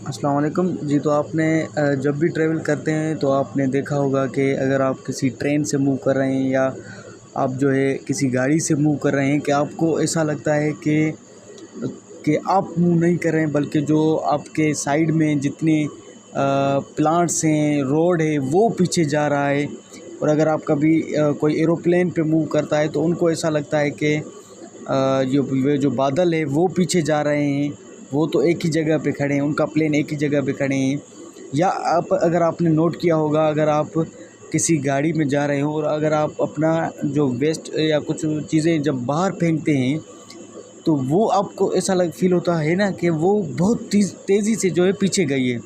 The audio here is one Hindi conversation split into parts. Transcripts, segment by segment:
अस्सलाम वालेकुम जी। तो आपने जब भी ट्रैवल करते हैं तो आपने देखा होगा कि अगर आप किसी ट्रेन से मूव कर रहे हैं या आप जो है किसी गाड़ी से मूव कर रहे हैं कि आपको ऐसा लगता है कि आप मूव नहीं कर रहे हैं, बल्कि जो आपके साइड में जितने प्लांट्स हैं, रोड है, वो पीछे जा रहा है। और अगर आप कभी कोई एरोप्लेन पे मूव करता है तो उनको ऐसा लगता है कि जो बादल है वो पीछे जा रहे हैं, वो तो एक ही जगह पे खड़े हैं, उनका प्लेन एक ही जगह पे खड़े हैं। या आप अगर आपने नोट किया होगा, अगर आप किसी गाड़ी में जा रहे हो और अगर आप अपना जो वेस्ट या कुछ चीज़ें जब बाहर फेंकते हैं तो वो आपको ऐसा फ़ील होता है ना कि वो बहुत तेज़ी से जो है पीछे गई है।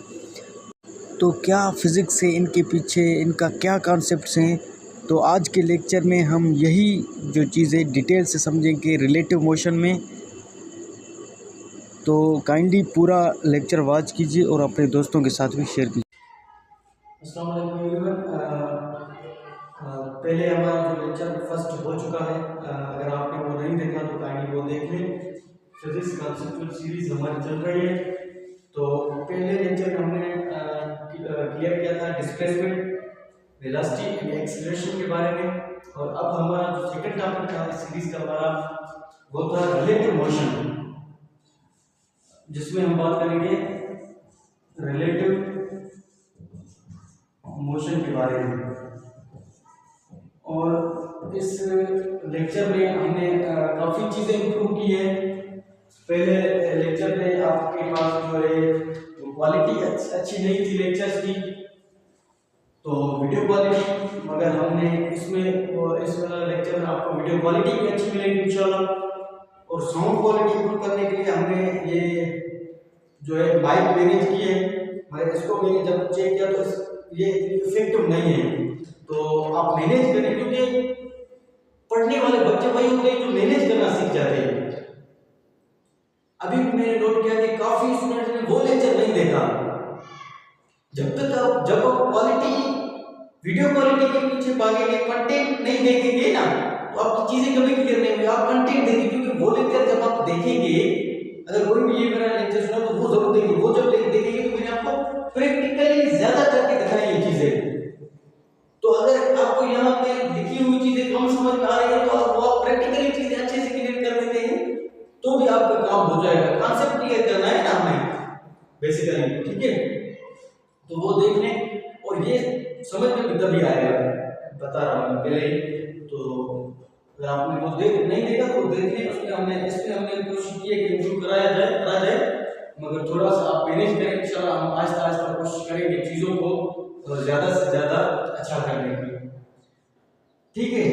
तो क्या फ़िज़िक्स है इनके पीछे, इनका क्या कॉन्सेप्ट्स हैं? तो आज के लेक्चर में हम यही जो चीज़ें डिटेल से समझेंगे रिलेटिव मोशन में। तो काइंडली पूरा लेक्चर वॉच कीजिए और अपने दोस्तों के साथ भी शेयर कीजिए। अस्सलाम वालेकुम एवरीवन। पहले हमारा जो लेक्चर फर्स्ट हो चुका है, अगर आपने वो नहीं देखा तो काइंडली वो देख लें। फिजिक्स कॉन्सेप्चुअल सीरीज हमारी चल रही है। तो पहले लेक्चर में हमने क्लियर किया था डिस्प्लेसमेंट, वेलोसिटी एंड एक्सीलरेशन के बारे में। और अब हमारा जो सेकंड टॉपिक था इस सीरीज का हमारा वो था रिलेटिव मोशन, जिसमें हम बात करेंगे रिलेटिव मोशन के बारे में। और इस लेक्चर में हमने काफ़ी चीज़ें इंप्रूव की है। पहले लेक्चर में आपके पास जो है क्वालिटी अच्छी नहीं थी लेक्चर्स की, तो वीडियो क्वालिटी, मगर हमने इस लेक्चर में आपको वीडियो क्वालिटी भी अच्छी मिलेगी इंशाल्लाह। और साउंड क्वालिटी इंप्रूव करने के लिए हमने ये जो है माइक मैनेज की है, मगर इसको मैंने जब चेक किया तो ये इफेक्टिव नहीं है। तो आप मैनेज करें, क्योंकि पढ़ने वाले बच्चे वही होते हैं जो मैनेज करना सीख जाते हैं। अभी मैंने नोट किया कि काफी स्टूडेंट्स ने वो लेक्चर नहीं देखा। जब आप क्वालिटी, वीडियो क्वालिटी के पीछे भागेंगे, कंटेंट नहीं देखेंगे ना, तो आपकी चीजें कभी क्लियर नहीं होंगी। आप कंटेंट देखिए, क्योंकि वो लेक्चर जब आप देखेंगे, अगर कोई भी ये मेरा लेक्चर सुना तो वो जरूर देखिए। वो जब देखेंगे तो मैंने आपको प्रैक्टिकली ज्यादा करके दिखाई ये चीजें। तो अगर आपको यहाँ पे लिखी हुई चीजें कम समझ में आ रही है तो आप प्रैक्टिकली चीजें अच्छे से क्लियर कर देते हैं तो भी आपका काम हो जाएगा। कॉन्सेप्ट क्लियर करना है ना हमें बेसिकली, ठीक है। तो वो देख लें और ये समझ में भी तभी आएगा, बता रहा हूँ पहले ही। तो अगर आपने वो नहीं देखा तो देख लें। इसमें हमने कोशिश की है कि इंप्रूव करा जाए, मगर थोड़ा सा आप मैनेज करें। इंशाल्लाह हम आहिस्ता आहिस्ता कोशिश करेंगे चीजों को ज्यादा से ज्यादा अच्छा करने की, ठीक है।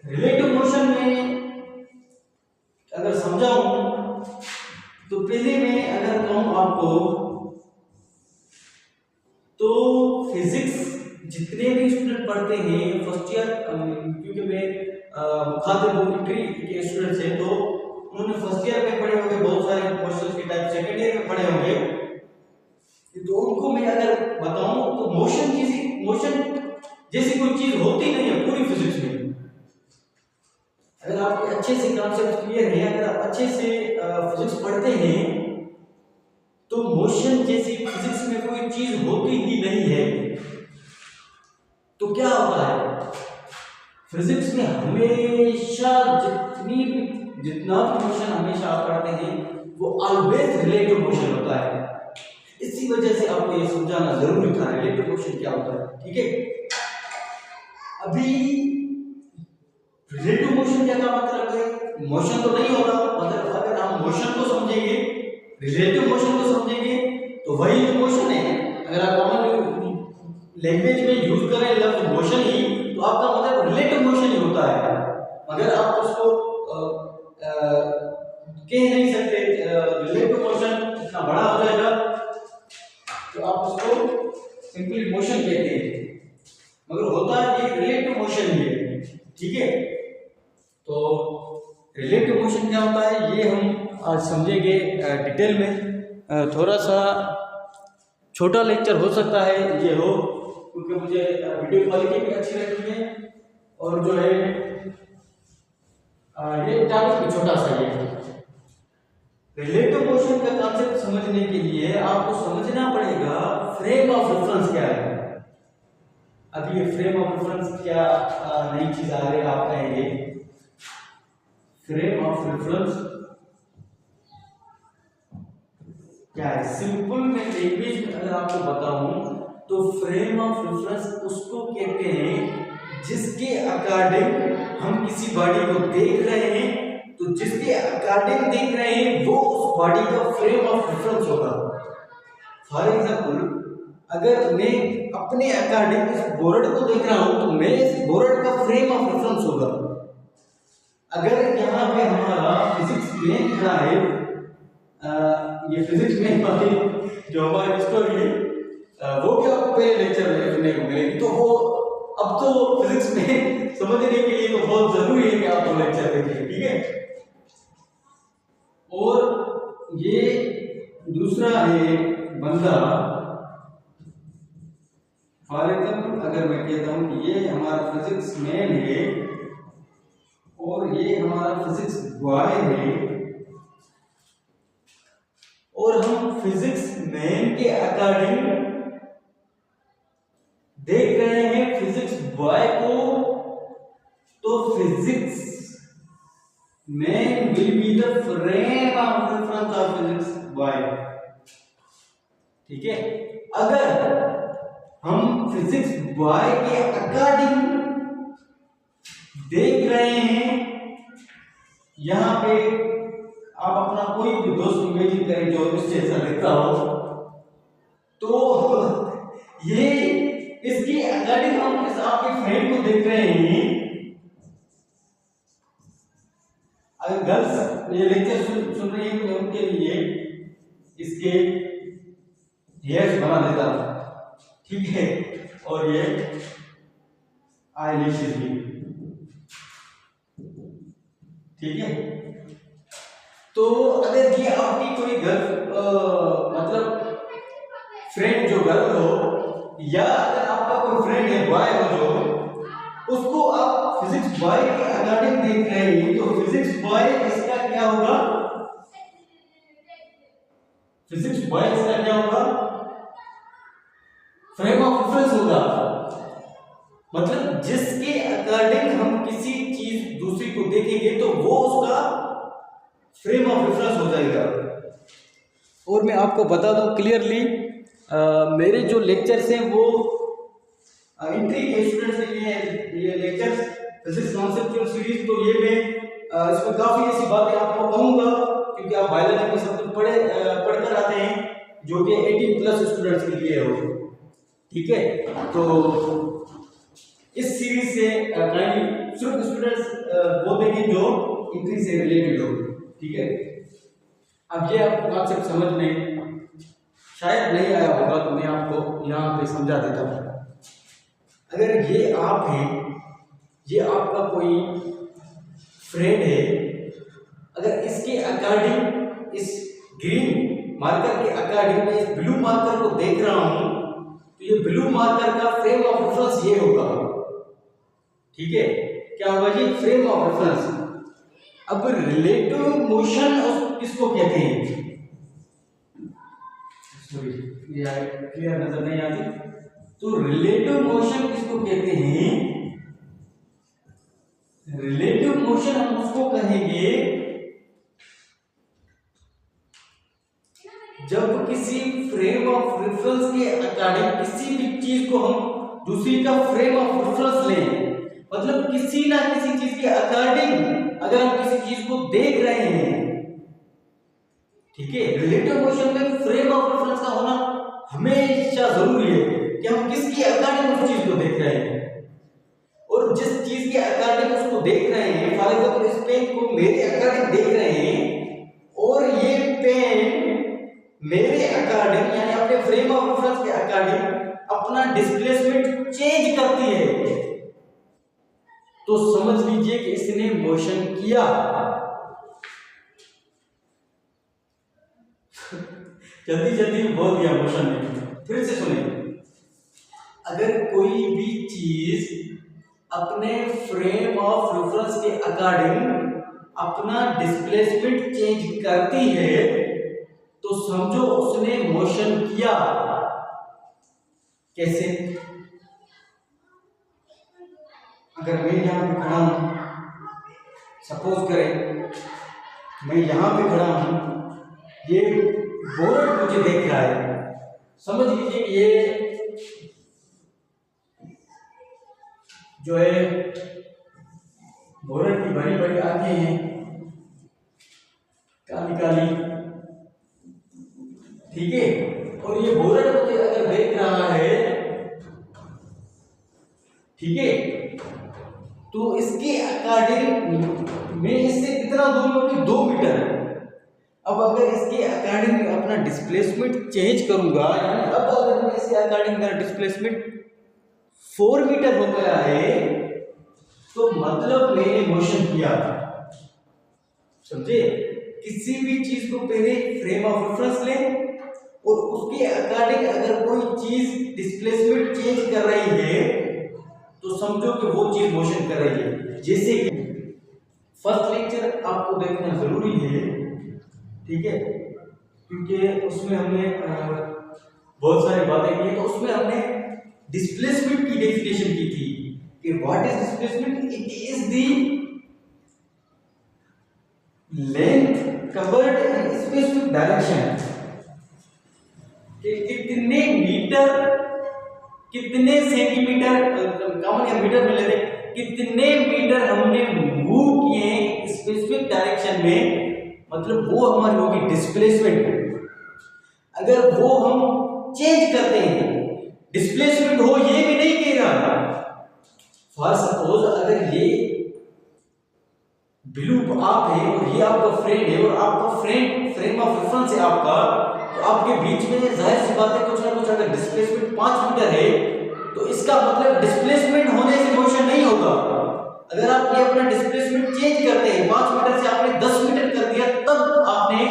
रिलेटिव मोशन में अगर समझाऊं तो पहले मैं अगर कहूं आपको, तो फिजिक्स जितने भी स्टूडेंट पढ़ते हैं फर्स्ट ईयर, क्योंकि मैं मुखातिब मिलिट्री के स्टूडेंट्स हैं, तो उन्होंने फर्स्ट ईयर में पढ़े होंगे बहुत सारे क्वेश्चंस के टाइप, सेकंड ईयर में पढ़े होंगे। तो उनको मैं अगर बताऊं तो मोशन जैसी कोई चीज होती नहीं है पूरी फिजिक्स में। अगर आपके अच्छे से कॉन्सेप्ट क्लियर है, अगर आप अच्छे से फिजिक्स पढ़ते हैं, तो मोशन जैसी फिजिक्स में कोई चीज होती ही नहीं है। तो क्या होता है फिजिक्स में, हमेशा जितना भी मोशन हमेशा आप पढ़ते हैं वो ऑलवेज रिलेटिव मोशन होता है। इसी वजह से आपको ये समझाना जरूरी था रिलेटिव मोशन क्या होता है, ठीक है। अभी रिलेटिव मोशन क्या का मतलब है, मोशन तो नहीं होता, मतलब अगर हम मोशन को समझेंगे, रिलेटिव मोशन को समझेंगे, तो वही तो मोशन है। अगर आप कॉमन लैंग्वेज में यूज करें लफ्ज मोशन ही, तो आपका मतलब रिलेटिव मोशन ही होता है। अगर आप उसको कह नहीं सकते रिलेटिव मोशन इतना बड़ा हो जाएगा, तो आप उसको सिंपली मोशन कहते हैं, मगर होता है ये रिलेटिव मोशन ही है, ठीक है। तो रिलेटिव मोशन क्या होता है ये हम आज समझेंगे डिटेल में। थोड़ा सा छोटा लेक्चर हो सकता है ये हो, क्योंकि मुझे वीडियो क्वालिटी भी अच्छी लगती है और जो है ये टॉपिक भी छोटा सा ही है। रिलेटिव मोशन का कॉन्सेप्ट समझने के लिए आपको समझ अभी ये फ्रेम ऑफ रेफरेंस क्या नई चीज आ रही है आप कहेंगे। फ्रेम ऑफ रेफरेंस क्या है? सिंपल में लैंग्वेज में अगर आपको बताऊं तो फ्रेम ऑफ रेफरेंस उसको कहते हैं जिसके अकॉर्डिंग हम किसी बॉडी को देख रहे हैं, तो जिसके अकॉर्डिंग देख रहे हैं वो उस बॉडी का फ्रेम ऑफ रेफरेंस होगा। फॉर एग्जांपल, अगर मैं अपने अकॉर्डिंग इस बोर्ड को देख रहा हूं तो मैं इस बोर्ड का फ्रेम ऑफ रेफरेंस होगा। अगर यहाँ पे हमारा फिजिक्स में खड़ा है, ये फिजिक्स में वाली जो हमारी स्टोरी है वो भी आपको पहले लेक्चर में सुनने को मिलेगी, तो वो अब तो फिजिक्स में समझने के लिए तो बहुत जरूरी है कि आप वो लेक्चर देखिए, ठीक है। और ये दूसरा है बंदा, फॉर एग्जाम्पल अगर मैं कहता हूं कि ये हमारा फिजिक्स मैन है और ये हमारा फिजिक्स बॉय है, और हम फिजिक्स मैन के अकॉर्डिंग देख रहे हैं फिजिक्स बॉय को, तो physics man will be the frame of reference of physics boy, ठीक है। अगर हम फिजिक्स बॉय के अकॉर्डिंग देख रहे हैं, यहां पे आप अपना कोई भी दोस्त इमेजिन करें जो इस जैसा दिखता हो, तो ये इसके अकॉर्डिंग हम इस आपके फ्रेंड को देख रहे हैं। अगर गर्ल्स ये लेक्चर सुन रही है तो उनके लिए इसके हेयर्स बना देता हूं, ठीक है, और ये आईलैशेस भी, ठीक है। तो अगर ये आपकी कोई गर्ल मतलब फ्रेंड जो गर्ल हो, या अगर आपका कोई फ्रेंड है बॉय हो जो, उसको आप फिजिक्स बॉय के अकॉर्डिंग देख रहे हैं, तो फिजिक्स बॉय इसका क्या होगा? फिजिक्स बॉय इसका क्या होगा? फ्रेम ऑफ रेफरेंस होगा। मतलब जिसके अकॉर्डिंग हम किसी चीज दूसरी को देखेंगे तो वो उसका फ्रेम ऑफ रेफरेंस हो जाएगा। और मैं आपको बता दूं क्लियरली, मेरे जो लेक्चर्स हैं वो एंट्री के स्टूडेंट्स के लिए ये लेक्चर्स फिजिक्स कॉन्सेप्चुअल सीरीज, तो ये मैं इसमें काफी ऐसी बातें आपको कहूंगा क्योंकि आप बायोलॉजी में सब कुछ पढ़कर आते हैं जो कि 18+ स्टूडेंट्स के लिए हो, ठीक है। तो इस सीरीज से काइंडली सिर्फ स्टूडेंट्स वो देखें जो एंट्री से रिलेटेड हो, ठीक है। अब ये आपको कॉन्सेप्ट समझ में शायद नहीं आया होगा तो मैं आपको यहाँ पे समझा देता हूँ। अगर ये आप हैं, ये आपका कोई फ्रेंड है, अगर इसके अकॉर्डिंग इस ग्रीन मार्कर के अकॉर्डिंग मैं इस ब्लू मार्कर को देख रहा हूँ, तो ये ब्लू मार्कर का फ्रेम ऑफ रेफरेंस ये होगा, ठीक है। क्या होगा ये फ्रेम ऑफ रेफरेंस। अब रिलेटिव मोशन किसको कहते हैं? सॉरी ये क्लियर नजर नहीं आती। तो रिलेटिव मोशन किसको कहते हैं? रिलेटिव मोशन हम उसको कहेंगे जब किसी फ्रेम ऑफ रेफरेंस के अकॉर्डिंग किसी भी चीज को हम दूसरी का फ्रेम ऑफ रेफरेंस लें, मतलब किसी ना किसी चीज के अकॉर्डिंग अगर हम किसी चीज को देख रहे हैं, ठीक है। रिलेटिव मोशन में फ्रेम ऑफ रेफरेंस का होना हमेशा जरूरी है कि हम किसके अकॉर्डिंग उस चीज को देख रहे हैं, और जिस चीज के अकॉर्डिंग उसको देख रहे हैं, फॉर एग्जांपल इस पेन को मेरे अकॉर्डिंग देख रहे हैं और ये पेन मेरे अकॉर्डिंग यानी अपने फ्रेम ऑफ रेफरेंस के अकॉर्डिंग अपना डिस्प्लेसमेंट चेंज करती है, तो समझ लीजिए कि इसने मोशन किया। जल्दी जल्दी बोल दिया मोशन ने। फिर से सुनिए, अगर कोई भी चीज अपने फ्रेम ऑफ रेफरेंस के अकॉर्डिंग अपना डिस्प्लेसमेंट चेंज करती है तो समझो उसने मोशन किया। कैसे? अगर मैं यहाँ पे खड़ा हूँ, सपोज करें मैं यहाँ पे खड़ा हूँ, ये बोर्ड मुझे देख रहा है, समझ लीजिए ये जो है बोर्ड की बड़ी बड़ी आंखें हैं, काली काली, ठीक है। और ये बोर्ड मुझे अगर देख रहा है, ठीक है, तो इसके अकॉर्डिंग मैं इससे कितना दूर हूं कि 2 मीटर। अब अगर इसके अकॉर्डिंग अपना डिस्प्लेसमेंट चेंज करूंगा, यानी अब अगर मैं इसके अकॉर्डिंग मेरा डिस्प्लेसमेंट 4 मीटर हो गया है, तो मतलब मैंने मोशन किया, समझे। किसी भी चीज को पहले फ्रेम ऑफ रेफरेंस लें और उसके अकॉर्डिंग अगर कोई चीज डिस्प्लेसमेंट चेंज कर रही है तो समझो कि वो चीज मोशन कर रही है। जैसे कि फर्स्ट लेक्चर आपको देखना जरूरी है, ठीक है, क्योंकि उसमें हमने बहुत सारी बातें की, तो उसमें हमने डिस्प्लेसमेंट की डेफिनेशन की थी कि what is displacement. It is the length covered in specific direction, कि कितने मीटर, कितने सेंटीमीटर, कॉमन या मीटर में लेते, कितने मीटर हमने मूव किए स्पेसिफिक डायरेक्शन में, मतलब वो हमारी होगी डिस्प्लेसमेंट। अगर वो हम चेंज करते हैं, डिस्प्लेसमेंट हो ये भी नहीं कह रहा। फॉर सपोज अगर ये ब्लू आप है और ये आपका फ्रेंड है और आपका फ्रेम ऑफ रेफरेंस है आपका, तो आपके बीच में जाहिर सी बात है कुछ ना कुछ, अगर डिस्प्लेसमेंट 5 मीटर है तो इसका मतलब डिस्प्लेसमेंट होने से मोशन नहीं होगा। अगर आप ये अपना डिस्प्लेसमेंट चेंज करते हैं, 5 मीटर से आपने 10 मीटर कर दिया, तब आपने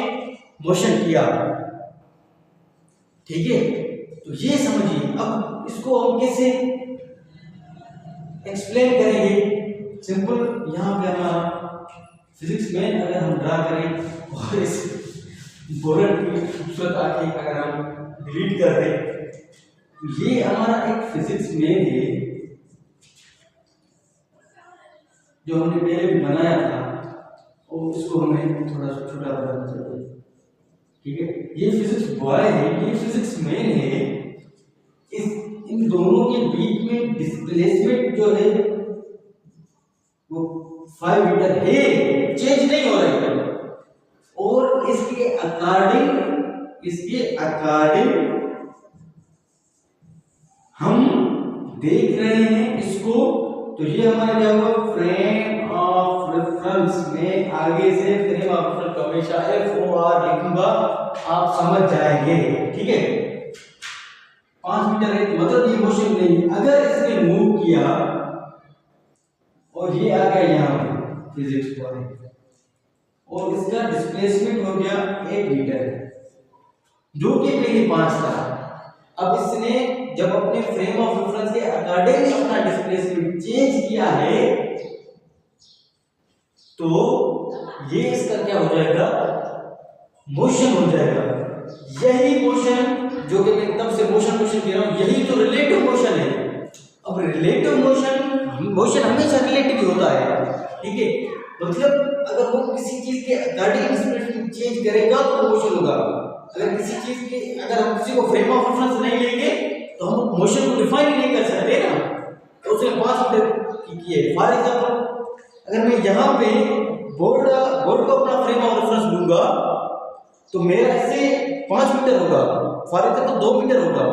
मोशन किया, ठीक है। तो ये समझिए। अब इसको हम कैसे एक्सप्लेन करेंगे, सिंपल। यहाँ पे हमारा फिजिक्स में अगर हम ड्रा करें और इस बोर्ड की खूबसूरत आंखें अगर हम डिलीट कर दें, तो ये हमारा एक फिजिक्स में है जो हमने पहले भी बनाया था, और इसको हमें थोड़ा सा छोटा बनाना चाहिए, ठीक है। ये फिजिक्स बॉय है, ये फिजिक्स मैन है। इन दोनों के बीच में डिस्प्लेसमेंट जो है वो 5 मीटर है, चेंज नहीं हो रही है। और इसके अकॉर्डिंग हम देख रहे हैं इसको, तो ये हमारा क्या होगा, फ्रेम ऑफ रेफरेंस में आगे से फ्रेम ऑफ रेफरेंस हमेशा FOR लिखूंगा, आप समझ जाएंगे, ठीक है। 5 मीटर है तो मतलब ये मोशन नहीं। अगर इसने मूव किया और ये आ गया यहाँ पे फिजिक्स बॉय, और इसका डिस्प्लेसमेंट हो गया 1 मीटर, जो कि पहले 5 था। अब इसने जब अपने फ्रेम ऑफ रेफरेंस के अकॉर्डिंग अपना डिस्प्लेसमेंट चेंज किया है, तो ये इसका क्या हो जाएगा, मोशन हो जाएगा। यही मोशन जो कि मैं तब से मोशन कह रहा हूं, यही तो रिलेटिव मोशन है। अब रिलेटिव मोशन हमेशा रिलेटिव ही होता है, ठीक है। मतलब अगर वो किसी चीज के अकॉर्डिंग डिस्प्लेसमेंट चेंज करेगा तो वो मोशन होगा। अगर किसी चीज के, अगर हम किसी को फ्रेम ऑफ रेफरेंस नहीं लेंगे तो हम मोशन को डिफाइन ही नहीं कर सकते ना, तो उसने 5 मीटर की है। फॉर एग्जांपल अगर मैं यहाँ पे बोर्ड को अपना फ्रेम ऑफ रेफरेंस लूंगा तो मेरा इससे 5 मीटर होगा, फॉर एग्जांपल 2 मीटर होगा।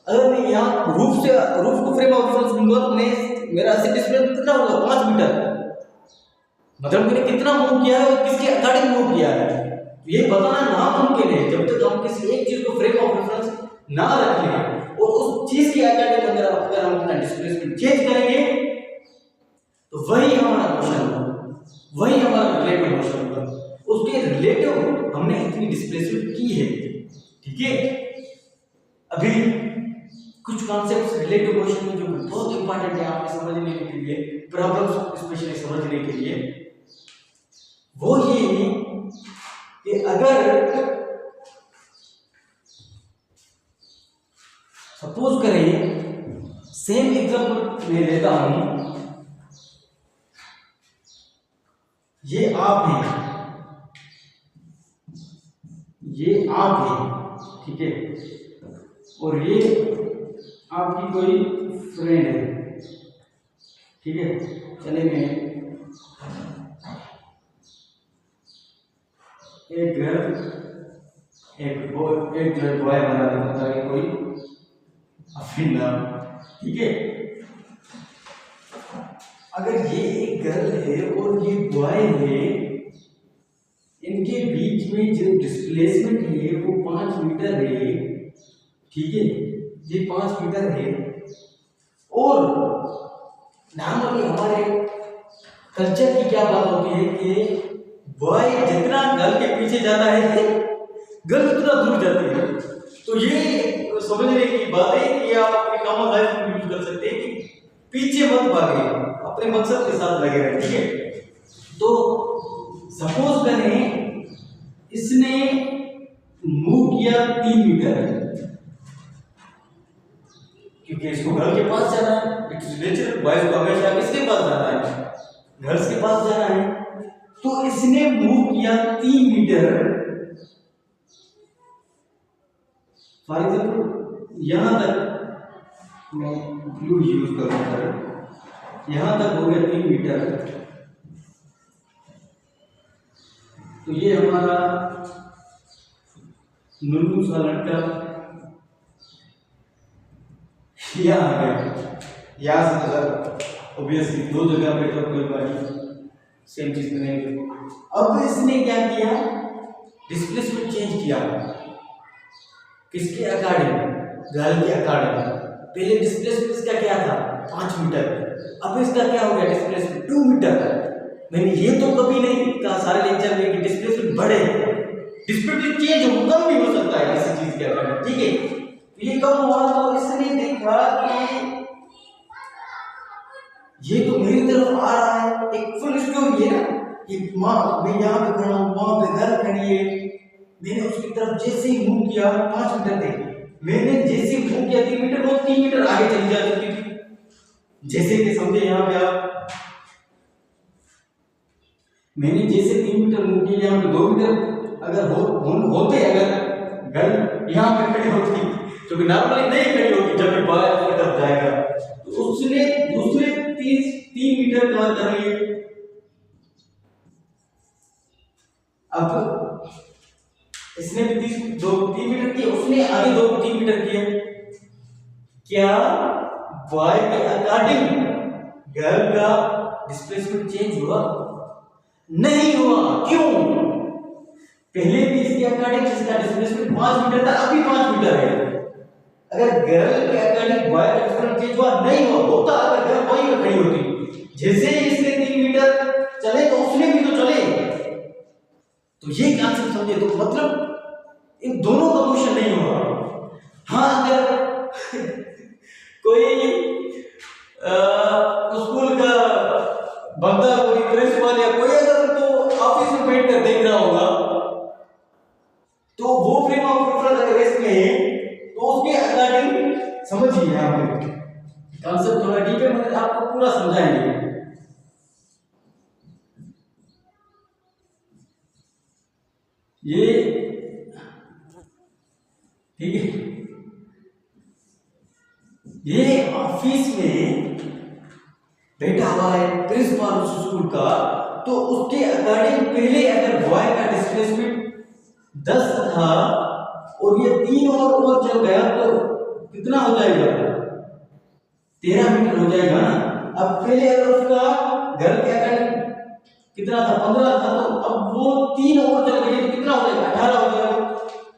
अगर मैं यहाँ रूफ को फ्रेम ऑफ रेफरेंस लूंगा तो मेरा इससे डिस्प्लेसमेंट कितना होगा, 5 मीटर। मतलब मैंने कितना मूव किया है और किसके अकॉर्डिंग मूव किया है, ये बताना नामुमकिन है जब तक हम किसी एक चीज को फ्रेम ऑफ रेफरेंस ना रखें और उस चीज के अकॉर्डिंग अगर हम अपना डिस्प्लेसमेंट चेंज करेंगे तो वही हमारा मोशन होगा, वही हमारा रिलेटिव मोशन होगा। उसके रिलेटिव हमने इतनी डिस्प्लेसमेंट की है, ठीक है। अभी कुछ कॉन्सेप्ट्स रिलेटिव मोशन में जो बहुत इंपॉर्टेंट है आपके समझने के लिए, प्रॉब्लम्स स्पेशली समझने के लिए, वो ये है कि अगर सपोज करें, सेम एग्जांपल मैं लेता हूं ये आप हैं, ये आप हैं, ठीक है, और ये आपकी कोई फ्रेंड है, ठीक है। चले मैं एक घर, एक जो है बॉय बना देता है कोई अपने नाम, ठीक है। अगर ये एक गर्ल है और ये बॉय है, इनके बीच में जो डिस्प्लेसमेंट है वो 5 मीटर है, ठीक है, ये 5 मीटर है। और नॉर्मली हमारे कल्चर की क्या बात होती है कि बॉय जितना गर्ल के पीछे जाता है गर्ल उतना दूर जाती है। तो ये समझने की बात है कि आप अपने कॉमन लाइफ में यूज कर सकते हैं कि पीछे मत भागे, अपने मकसद के साथ लगे रहे, ठीक है। तो सपोज करें इसने मूव किया 3 मीटर, क्योंकि इसको घर के पास जाना है, इट्स नेचुरल, बॉयज को हमेशा किसके पास जाना है, घर के पास जाना है। तो इसने मूव किया 3 मीटर, फॉर एग्जाम्पल यहां तक मैं ब्लू यूज करूंगा, यहां तक हो गया 3 मीटर। तो ये हमारा नुन्नू सा लड़का यहाँ आ गया, यहाँ से नजर ऑब्वियसली 2 जगह पे तो कोई बात सेम चीज नहीं। अब इसने क्या किया, डिस्प्लेसमेंट चेंज किया, किसके अकॉर्डिंग, गर्ल के अकॉर्डिंग। पहले डिस्प्लेसमेंट इसका क्या था 5 मीटर, अब इसका क्या हो गया डिस्प्लेसमेंट 2 मीटर। मैंने ये तो कभी नहीं कहा सारे लेक्चर में कि डिस्प्लेसमेंट बढ़े, डिस्प्लेसमेंट चेंज हो, कम भी हो सकता है किसी चीज के अकॉर्डिंग, ठीक है। ये कम हुआ तो इसने देखा कि ये तो मेरी तरफ आ रहा है, एक फुल स्टोरी है ना कि माँ मैं यहाँ पे खड़ा हूँ, वहां पे घर खड़ी है, मैंने उसकी तरफ जैसे ही मूव किया 5 मीटर थे, मैंने जैसे ही मूव किया 3 मीटर, वो 3 मीटर आगे चली जा चुकी थी। जैसे कि समझे यहाँ पे आप, मैंने जैसे 3 मीटर मूव किया, यहाँ पे 2 मीटर अगर होते अगर गर्ल यहाँ पे खड़ी होती, जो कि नॉर्मली नहीं खड़ी होती, जब भी बाहर की तरफ जाएगा तो उसने दूसरे 3 मीटर कवर कर लिए। अब इसने भी 3 मीटर किए, उसने आगे 3 मीटर किए। क्या बॉय के अकॉर्डिंग गर्ल का डिस्प्लेसमेंट चेंज हुआ? नहीं हुआ। क्यों? पहले भी इसके अकॉर्डिंग इसका डिस्प्लेसमेंट 5 मीटर था, अभी 5 मीटर है। अगर गर्ल के अकॉर्डिंग बॉय का डिस्प्लेसमेंट चेंज हुआ? नहीं हुआ। होता अगर गर्ल वहीं पे खड़ी होती, जैसे ही इसने 3 मीटर चले तो उसने भी तो चले। तो ये कॉन्सेप्ट समझे, तो मतलब इन दोनों का क्वेश्चन नहीं हुआ। हाँ, अगर कोई स्कूल का बंदा, कोई प्रिंसिपल या कोई अगर तो ऑफिस में बैठ कर देख रहा होगा, तो वो फ्रेम ऑफ रेफरेंस अगर इसमें है तो उसके अकॉर्डिंग समझिए। यहाँ पे कॉन्सेप्ट थोड़ा डीप है, मतलब आपको पूरा समझाएंगे। ये ठीक है, ये ऑफिस में बैठा हुआ है प्रिंसिपल उस स्कूल का, तो उसके अकॉर्डिंग पहले अगर बॉय का डिस्प्लेसमेंट 10 था और ये 3 और चल गया तो कितना हो जाएगा? 13 मीटर हो जाएगा ना। अब पहले अगर उसका घर के अकॉर्डिंग कितना था 15 था, तो अब वो 3 और चल गए तो कितना हो जाएगा? 18 हो जाएगा।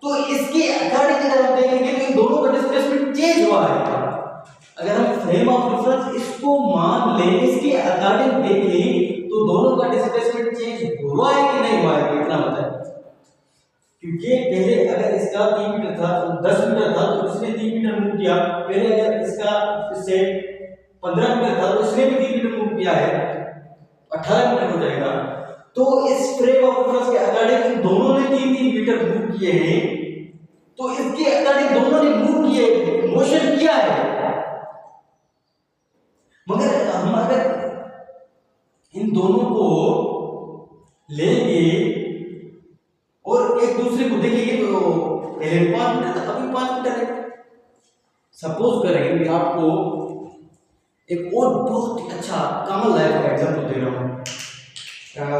तो इसके अकॉर्डिंग अगर हम देखेंगे तो इन दोनों का डिस्प्लेसमेंट चेंज हुआ है। अगर हम फ्रेम ऑफ रेफरेंस इसको मान लें, इसके अकॉर्डिंग देखें तो दोनों का डिस्प्लेसमेंट चेंज हुआ है कि नहीं हुआ है? कितना होता है? क्योंकि पहले अगर इसका 3 मीटर था तो 10 मीटर था, तो इसने 3 मीटर मूव किया। पहले अगर इसका इससे 15 मीटर था तो इसने भी 3 मीटर मूव किया है, 18 मीटर हो जाएगा। तो इस फ्रेम ऑफ रेफरेंस के अकॉर्डिंग इन दोनों ने 3-3 मीटर मूव किए हैं, तो इसके अकॉर्डिंग दोनों ने मूव किए, मोशन किया है। मगर हम अगर इन दोनों को लेंगे और एक दूसरे को देखेंगे तो पहले 5 मीटर था, अभी 5 मीटर है। सपोज करें कि आपको एक और बहुत ही अच्छा कॉमन लाइफ का एग्जांपल दे रहा हूँ।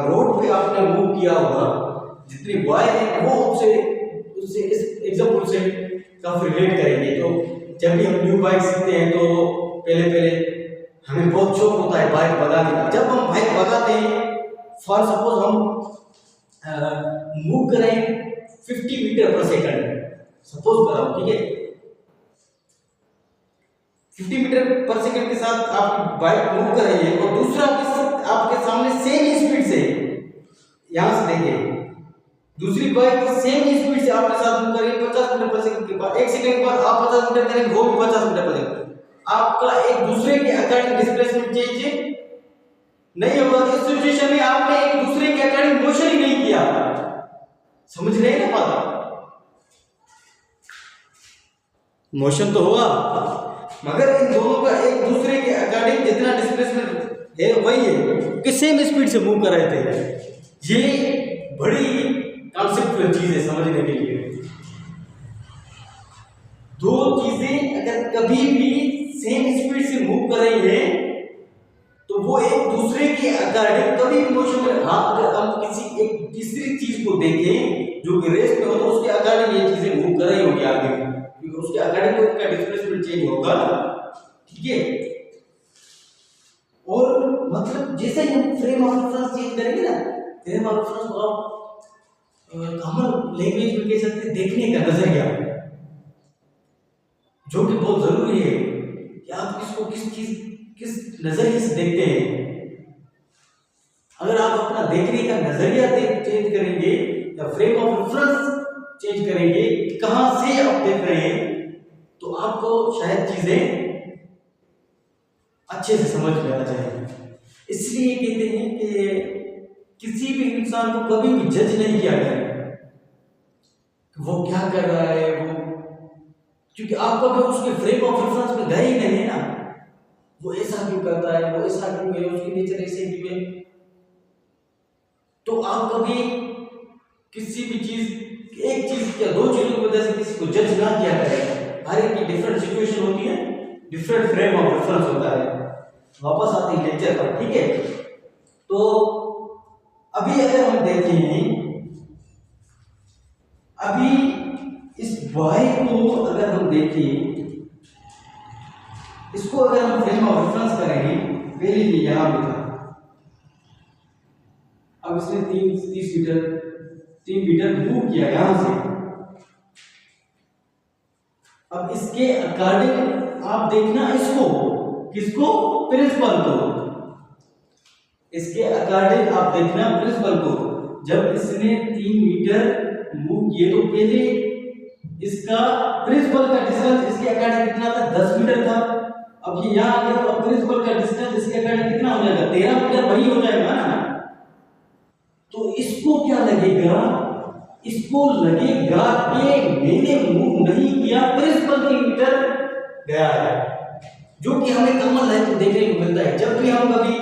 रोड पे आपने मूव किया होगा, जितने बॉय हैं वो उससे इस एग्जांपल से काफी रिलेट करेंगे। तो जब भी हम न्यू बाइक सीखते हैं तो पहले पहले हमें बहुत शौक होता है बाइक भगाने का। जब हम बाइक भगाते हैं, फॉर सपोज हम मूव करें 50 मीटर पर सेकंड, सपोज कर रहा हूँ, ठीक है। 50 मीटर पर सेकंड के साथ आप बाइक मूव कर रही है और दूसरा आपके सामने सेम स्पीड से, यहां से देखिए, दूसरी बाइक सेम स्पीड से आपके साथ मूव कर रही है 50 मीटर पर सेकंड के बाद, 1 सेकंड के बाद आप 50 मीटर करेंगे, वो भी 50 मीटर पर सेकंड। आपका एक दूसरे के अकॉर्डिंग डिस्प्लेसमेंट चेंज नहीं होगा। इस सिचुएशन में आपने एक दूसरे के अकॉर्डिंग मोशन ही नहीं किया। समझ रहे हैं ना बात? मोशन तो हुआ, मगर इन दोनों का एक दूसरे के अकॉर्डिंग जितना डिस्प्लेसमेंट है वही है कि सेम स्पीड से मूव कर रहे थे। ये बड़ी कॉन्सेप्चुअल चीज है समझने के लिए। दो चीजें अगर कभी भी सेम स्पीड से मूव कर रही है तो वो एक दूसरे के अकॉर्डिंग कभी भी मोशन में, हाँ अगर हम किसी एक तीसरी चीज को देखें जो कि रेस में हो तो उसके अकॉर्डिंग ये चीजें मूव कर रही होगी आगे, क्योंकि उसके अकॉर्डिंग तो उनका डिस्प्लेसमेंट चेंज होगा, ठीक है। और मतलब जैसे ही हम फ्रेम ऑफ रेफरेंस चेंज करेंगे ना, फ्रेम ऑफ रेफरेंस को आप कॉमन लैंग्वेज में कह सकते हैं देखने का नजरिया, जो कि बहुत जरूरी है कि आप किसको किस नजरिए से देखते हैं। अगर आप अपना देखने का नजरिया चेंज करेंगे या फ्रेम ऑफ रेफरेंस चेंज करेंगे, कहां से आप देख रहे हैं, तो आपको शायद चीजें अच्छे से समझ में आ जाएगी। इसलिए कहते हैं कि किसी भी इंसान को कभी भी जज नहीं किया करें वो क्या कर रहा है, वो क्योंकि आप कभी उसके फ्रेम ऑफ रेफरेंस में गए ही नहीं है ना, वो ऐसा क्यों करता है, वो ऐसा क्यों है, उसकी नेचर ऐसे क्यों है। तो आप कभी किसी भी चीज, एक चीज या दो चीजों की वजह से किसी को जज ना किया करें। हर एक की डिफरेंट सिचुएशन होती है, डिफरेंट फ्रेम ऑफ रेफरेंस होता है। वापस आते हैं लेक्चर पर, ठीक है। तो अभी अगर हम देखें, अभी इस बॉय को अगर हम देखें, इसको अगर हम फ्रेम ऑफ रेफरेंस करेंगे, पहले ये यहां पे था, अब इसने 3 मीटर मूव किया यहां से। अब इसके अकॉर्डिंग आप देखना इसको, किसको, प्रिंसिपल को, इसके अकॉर्डिंग आप देखना प्रिंसिपल को। जब इसने 3 मीटर मूव किए तो पहले इसका प्रिंसिपल का डिस्टेंस इसके अकॉर्डिंग कितना था, 10 मीटर था। अब ये यहां आ गया तो प्रिंसिपल का डिस्टेंस इसके अकॉर्डिंग कितना हो जाएगा, 13 मीटर वही हो जाएगा ना। तो इसको क्या लगेगा, इसको लगेगा कि मैंने मूव नहीं किया, प्रिंसिपल 3 मीटर गया है, जो कि हमें कॉमन लाइफ में देखने को मिलता है। जब भी हम कभी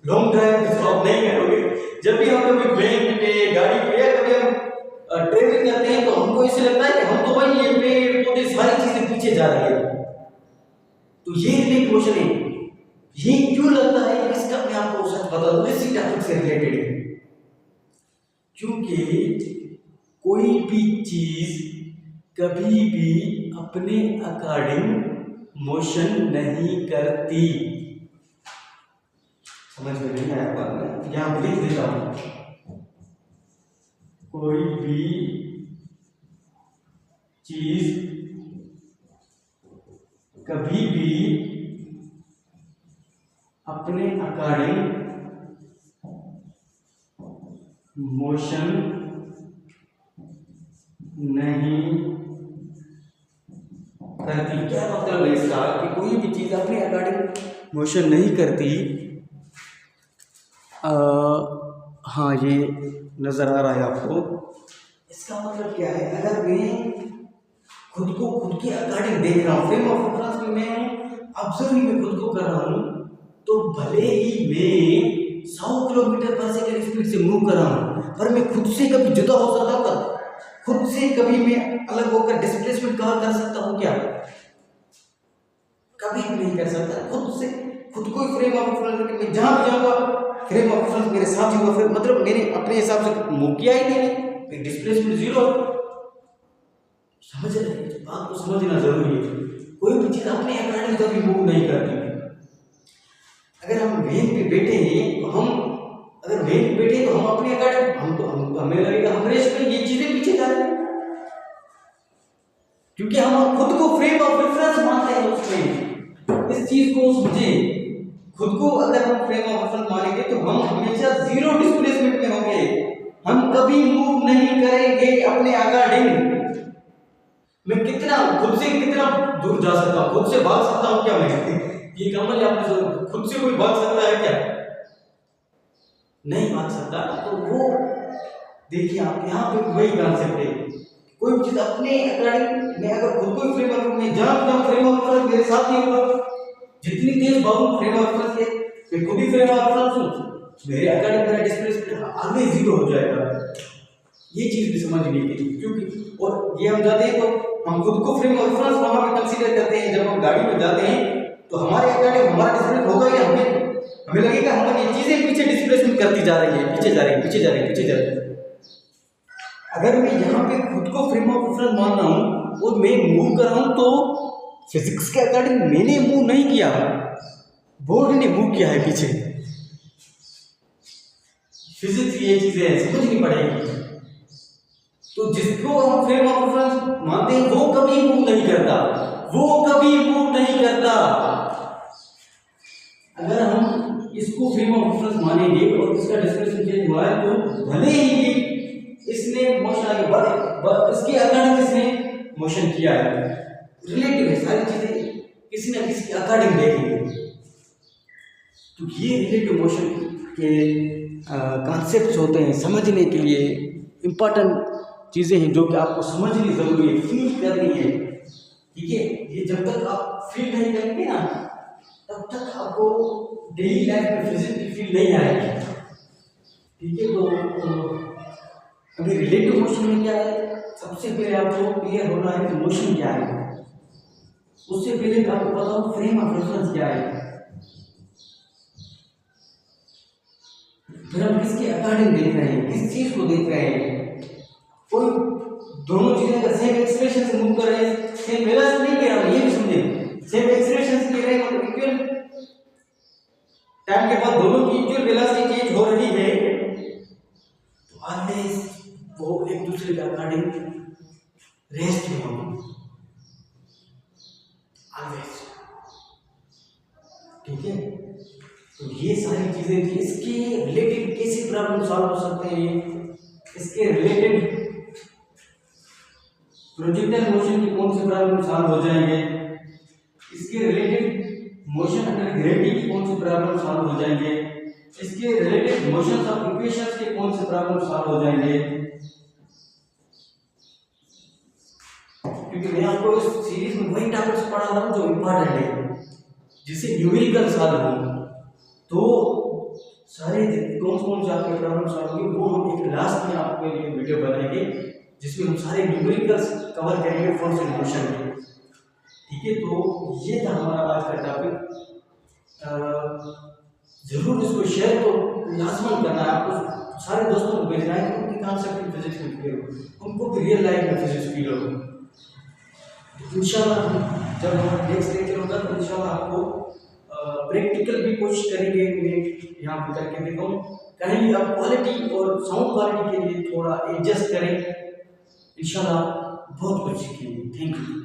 लॉन्ग ड्राइव स्टॉप नहीं करोगे, जब भी हम कभी बैंक पे, गाड़ी पे या कभी हम ट्रेवल करते हैं तो हमको ऐसे लगता है कि हम तो भाई ये पेड़ पौधे सारी चीजें पीछे जा रही है। तो ये रिलेट मोशन है। ये क्यों लगता है, इसका मैं आपको सच बता दूं, इसी टॉपिक से रिलेटेड है। क्योंकि कोई भी चीज कभी भी अपने अकॉर्डिंग मोशन नहीं करती। समझ में नहीं आया बात में, यहां लिख देता हूं। कोई भी चीज कभी भी अपने अकॉर्डिंग मोशन नहीं करती। क्या मतलब है इसका, कि कोई भी चीज अपने अकॉर्डिंग मोशन नहीं करती। हाँ, ये नजर आ रहा है आपको। इसका मतलब क्या है, अगर मैं खुद को खुद के अकॉर्डिंग देख रहा हूँ, फ्रेम ऑफ रेफरेंस में मैं ऑब्जर्व में खुद को कर रहा हूँ, तो भले ही मैं 100 किलोमीटर पर सेकंड स्पीड से मूव कर रहा हूँ, पर मैं खुद से कभी जुदा हो सकता हूँ क्या? खुद से कभी मैं अलग होकर डिस्प्लेसमेंट कवर कर सकता हूँ क्या? कभी भी नहीं कर सकता। खुद से खुद को फ्रेम ऑफ रेफरेंस मैं जहाँ भी जाऊँगा फ्रेम ऑफ रेफरेंस मेरे साथ ही होगा, फिर मतलब मैंने अपने हिसाब से मूव किया ही नहीं, डिस्प्लेसमेंट जीरो। समझ रहे हैं? बात को समझना जरूरी है। कोई भी चीज अपने अकॉर्डिंग कभी मूव नहीं करती। अगर हम वेन पे बैठे हैं तो हम अगर वेन पे बैठे तो हम अपने अकॉर्डिंग हमें लगेगा हम रेस में ये चीजें पीछे जा रही हैं, क्योंकि हम खुद को फ्रेम ऑफ रेफरेंस मानते हैं। उसमें इस चीज को समझे, खुद को अगर हम फ्रेम ऑफ रेफरेंस मानेंगे तो हम हमेशा जीरो डिस्प्लेसमेंट में होंगे, हम कभी मूव नहीं करेंगे अपने अकॉर्डिंग। मैं कितना खुद से कितना दूर जा सकता हूँ, खुद से भाग सकता हूँ क्या? मैं ये कमल आपने खुद से कोई भाग सकता है क्या? नहीं भाग सकता। तो वो देखिए आप यहाँ पे वही कॉन्सेप्ट है, कोई चीज अपने अकॉर्डिंग मैं अगर खुद को फ्रेम ऑफ में जहाँ जाऊँ फ्रेम ऑफ रेफरेंस मेरे साथ ही होगा। जितनी तेज भागूं फ्रेम ऑफ रेफरेंस के मैं खुद ही फ्रेम ऑफ रेफरेंस हूँ, मेरे अकॉर्डिंग मेरा डिस्प्लेसमेंट आगे जीरो हो जाएगा। ये चीज भी समझनी थी, क्योंकि और ये हम जाते हैं तो हम खुद को फ्रेम ऑफ रेफरेंस वहां पे कंसीडर करते हैं। जब हम गाड़ी में जाते हैं तो हमारे अकॉर्डिंग हमारा डिस्प्लेसमेंट होगा या हमें लगेगा हमारी ये चीजें पीछे डिस्प्लेसमेंट करती जा रही है, पीछे जा रही है, पीछे जा रही है, पीछे जा रही है। अगर मैं यहाँ पे खुद को फ्रेम ऑफ रेफरेंस मान रहा हूँ और मैं मूव कर रहा हूँ तो फिजिक्स के अकॉर्डिंग मैंने मूव नहीं किया, बोर्ड ने मूव किया है पीछे। फिजिक्स ये चीजें समझनी पड़ेगी। तो जिसको हम फ्रेम ऑफ रेफरेंस मानते हैं वो कभी मूव नहीं करता, वो कभी मूव नहीं करता। अगर हम इसको फ्रेम ऑफ रेफरेंस मानेंगे और इसका डिस्प्लेसमेंट चेंज हुआ है तो भले ही इसने मोशन आगे बढ़े, इसके अकॉर्डिंग इसने मोशन किया है, रिलेटिव है सारी चीजें, किसी ना किसी के अकॉर्डिंग देखेंगे। तो ये रिलेटिव मोशन के कॉन्सेप्ट्स होते हैं, समझने के लिए इंपॉर्टेंट चीज़ें हैं जो कि आपको समझनी जरूरी है, फील करनी है। ठीक है, ये जब तक आप फील नहीं करेंगे ना तब तक आपको डेली लाइफ में फिजिकली फील नहीं आएगी। ठीक है, तो अभी रिलेटिव मोशन में क्या है, सबसे पहले आपको क्लियर होना है कि मोशन क्या है। उससे पहले आपको पता हो फ्रेम ऑफ रेफरेंस क्या है, फिर हम किसके अकॉर्डिंग देख रहे हैं, किस चीज को देख रहे हैं। कोई दोनों चीजें अगर सेम एक्सप्रेशन से मूव कर रहे हैं, सेम वेलोसिटी नहीं कह रहा हूं, ये भी समझे, सेम एक्सप्रेशन से कह रहे हैं मतलब इक्वल टाइम के बाद दोनों की इक्वल वेलोसिटी चेंज हो रही है, तो ऑलवेज वो एक दूसरे के अकॉर्डिंग रेस्ट में होंगे ऑलवेज। ठीक है, तो ये सारी चीजें थी। इसके रिलेटेड कैसे प्रॉब्लम सॉल्व हो सकते हैं, इसके रिलेटेड प्रोजेक्टाइल मोशन की कौन से प्रॉब्लम सॉल्व हो जाएंगे, इसके रिलेटेड मोशन अंडर ग्रेविटी की कौन से प्रॉब्लम सॉल्व हो जाएंगे, इसके रिलेटेड मोशंस ऑफ इक्वेशंस के कौन से प्रॉब्लम सॉल्व हो जाएंगे। क्योंकि मैं आपको इस सीरीज में वही टॉपिक्स पढ़ा रहा हूं जो इंपॉर्टेंट है, जिसे न्यूमेरिकल सॉल्व हो। तो सारे कौन से आपके प्रॉब्लम सॉल्व होंगे वो हम एक लास्ट में आपके लिए वीडियो बनाएंगे जिसमें हम सारे न्यूमेरिकल्स कवर करेंगे फोर्स एंड मोशन के। ठीक है, तो ये था हमारा आज का टॉपिक। जरूर इसको शेयर तो लाजमन करना है, आपको सारे दोस्तों को भेजना है कि उनके कॉन्सेप्ट फिजिक्स में क्लियर हो, उनको भी रियल लाइफ में फिजिक्स फील हो। तो इंशाल्लाह जब हम नेक्स्ट लेक्चर होगा तो इंशाल्लाह आपको प्रैक्टिकल भी कोशिश करेंगे, मैं यहाँ पे करके दिखाऊँ, कहीं आप क्वालिटी और साउंड क्वालिटी के लिए थोड़ा एडजस्ट करें। इंशाल्लाह बहुत कुछ सीखेंगे। Thank you.